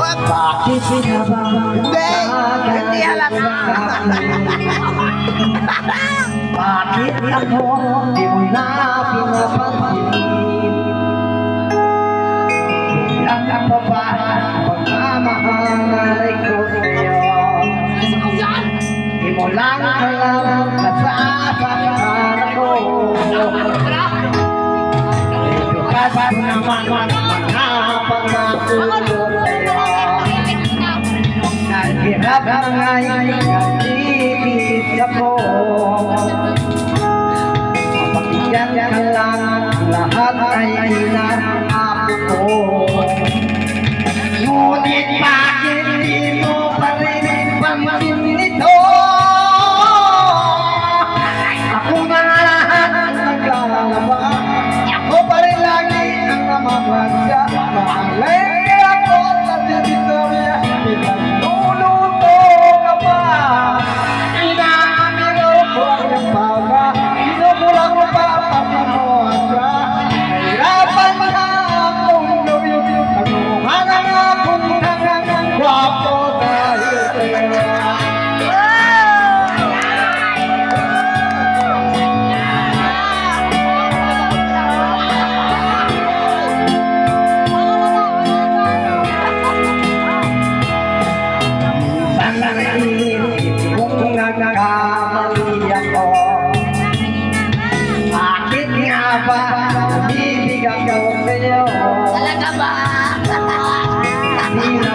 Bakit sinabang? Hindi halata. Bakit ako di mo na pinapansin? Ilang pa ba pagmamahalay ko sa'yo? Di mo lang alam na sasaktan ako. Ikaw naman mga pangako ko sa'yo. Naghirap na ngayon, nagtitipid ako. Mapakinggan ka lang, lahat ay inaako ko. Ngunit bakit di mo pa rin pansin ito? Ako na lahat ang naglalaba. Ako pa rin lagi ang namamagsa. Mahalay ako sa teritorya. Pinagtuluto ka pa. Inaamiro ko ang paga. Sinubura ko pa pati mo asra. Nahirapan na akong luyo. Nagmumana na akong nangang gwapo dahil sa'yo. Kung nagkamali ako, bakit nga ba bibigyan ko sa'yo? Talaga ba? Sino